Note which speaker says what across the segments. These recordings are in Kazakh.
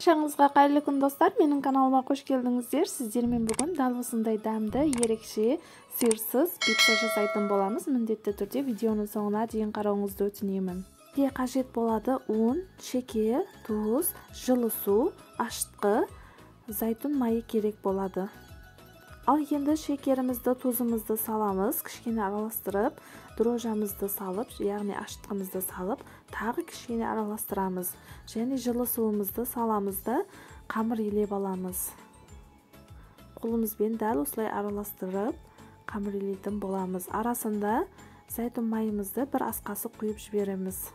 Speaker 1: Баршаңызға қайырлы күн достар, менің каналыма қош келдіңіздер. Сіздермен бүгін дәл осындай дәмді, ерекше, сырсыз пицца жасайтын боламыз. Міндетті түрде видеоның соңына дейін қарауыңызды өтінемін. Бізге қажет болады ұн, шекер, тұз, жылы су, ашытқы, зайтун майы керек болады. Ал енді шекерімізді, тұзымызды саламыз, кішкене араластырып, дрожжамызды салып, яғни ашытқымызды салып, тағы кішкене араластырамыз. Және жылы суымызды саламыз да қамыр илеп аламыз. Қолымызбен дәл осылай араластырып, қамыр илейтін боламыз. Арасында зайтун майымызды бір ас қасық құйып жібереміз.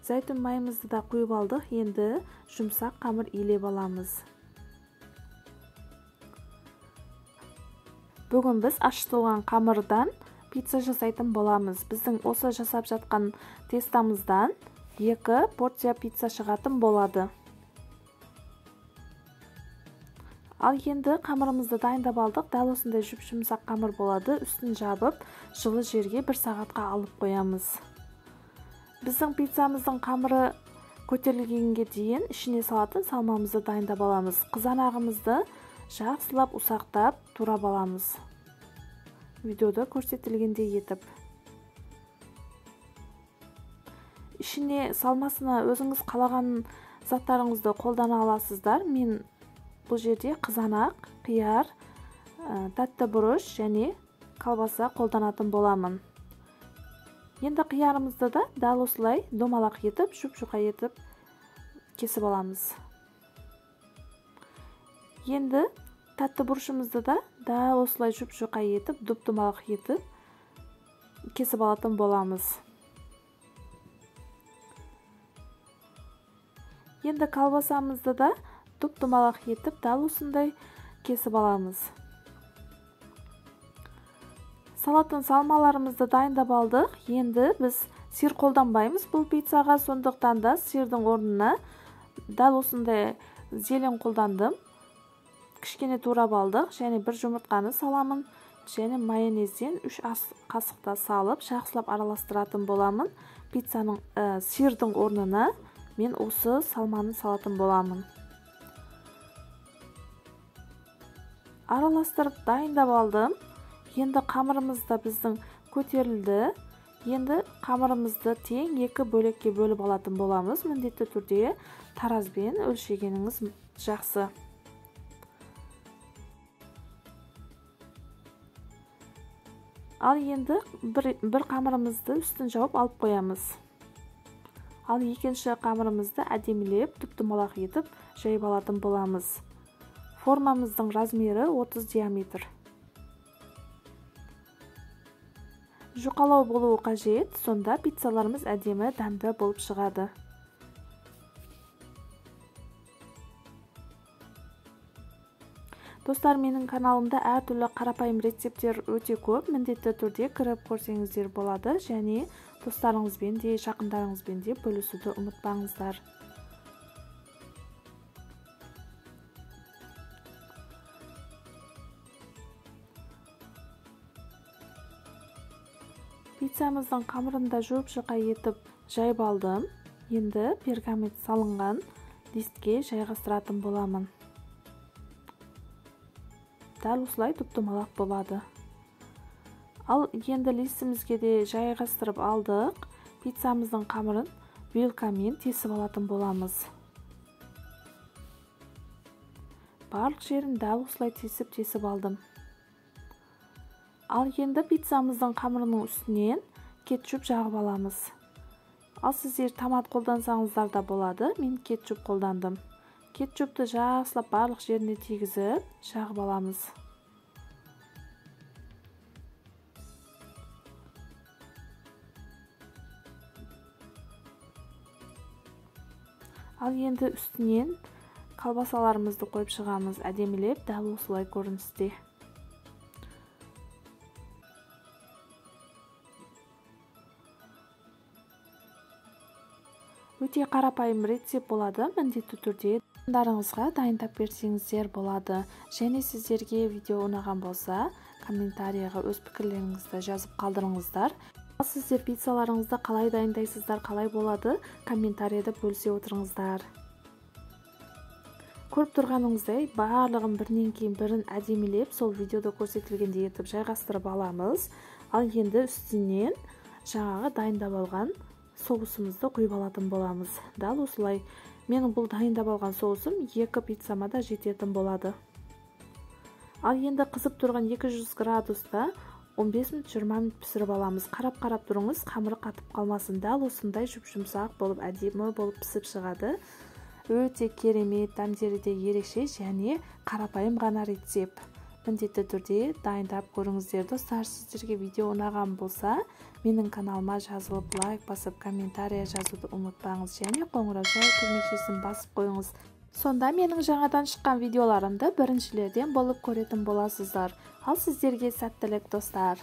Speaker 1: Зайтун майымызды да құйып алдық, енді жұмсақ қамыр илеп аламыз. Бүгін біз ашытылған қамырдан пицца жасайтын боламыз. Біздің осы жасап жатқан тестамыздан 2 порция пицца шығатын болады. Ал енді қамырымызды дайындап алдық. Дәл осындай жұмсақ қамыр болады. Үстін жабып, жылы жерге 1 сағатқа алып қоямыз. Біздің пиццамыздың қамыры көтерілгенге дейін ішіне салатын салмамызды дайындап аламыз. Қызанағымызды жақсылап ұсақтап турап аламыз. Видеода көрсетілгендей етіп. Ішіне салмасына өзіңіз қалаған заттарыңызды қолдана аласыздар. Мен бұл жерде қызанақ, қияр, тәтті бұрыш және колбаса қолданатын боламын. Енді қиярымызды да дәл осылай домалақ етіп, жұп-жұқа етіп кесіп аламыз. Енді тәтті бұрышымызды да дәл осылай жұп-жұқа етіп, доп-домалақ етіп кесіп алатын боламыз. Енді колбасамызды да доп-домалақ етіп дәл осындай кесіп аламыз. Салатын салмаларымызды дайындап алдық. Енді біз сыр қолданбаймыз бұл пиццаға, сондықтан да сырдың орнына дәл осындай зелен қолдандым. Кішкене турап алдық, және бір жұмыртқаны саламын, және майонезден 3 ас қасықта салып, жақсылап араластыратын боламын. Пиццаның сырдың орнына мен осы салманы салатын боламын. Араластырып дайындап алдым. Енді қамырымызда біздің көтерілді. Енді қамырымызды тең 2 бөлікке бөліп алатын боламыз. Міндетті түрде таразбен өлшегеніңіз жақсы. Ал енді бір қамырымызды үстін жауып алып қоямыз. Ал екінші қамырымызды әдемілеп, түп-домалақ етіп жайып алатын боламыз. Формамыздың размері 30 диаметр. Жұқалау болуы қажет, сонда пиццаларымыз әдемі, дәмді болып шығады. Достар, менің каналымда әртүрлі қарапайым рецептер өте көп. Міндетті түрде кіріп көрсеңіздер болады, және достарыңызбен де, жақындарыңызбен де бөлісуді ұмытпаңыздар. Пиццамыздың қамырында жұп-жұқа етіп жайып алдым. Енді пергамент салынған листке жайғастыратын боламын. Дәл осылай доп-домалақ болады. Ал енді листімізге де жайғастырып алдық. Пиццамыздың қамырын вилкамен тесіп алатын боламыз. Барлық жерін дәл осылай тесіп алдым. Ал енді пиццамыздың қамырының үстінен кетчуп жағып аламыз. Ал сіздер томат қолдансаңыздар да болады. Мен кетчуп қолдандым. Кетчупты жақсылап барлық жеріне тигізіп жағып аламыз. Ал енді үстінен колбасаларымызды қойып шығамыз, әдемілеп, дәл осылай көріністе. Өте қарапайым рецепт болады. Міндетті түрде дарыңызға дайындап берсеңіздер болады. Және сіздерге видео ұнаған болса, комментарияға өз пікірлеріңізді жазып қалдырыңыздар. Сіздер пиццаларыңызды қалай дайындайсыздар, қалай болады, комментарийда бөлісе отырыңыздар. Көріп тұрғаныңыздай, барлығын бірінен кейін бірін әдемілеп, сол видеода көрсетілгендей етіп жайғастырып аламыз. Ал енді үстінен жаңағы дайындап алған соусымызды құйып алатын боламыз. Дәл осылай. Менің бұл дайындап алған соусым 2 пиццама да жететін болады. Ал енді қызып тұрған 200 градуста 15 минут 20 минут пісіріп аламыз. Қарап тұрыңыз, қамыры қатып қалмасын. Дәл осындай жұмсақ болып, әдемі болып пісіп шығады. Өте керемет, дәмдері де ерекше және қарапайым ғана рецепт. Міндетті түрде дайындап көріңіздер. Достар, сіздерге видео ұнаған болса, менің каналыма жазылып, лайк басып, комментария жазуды ұмытпаңыз және қоңырау көмекшесін басып қойыңыз. Сонда менің жаңадан шыққан видеоларымды біріншілерден болып көретін боласыздар. Ал сіздерге сәттілік, достар.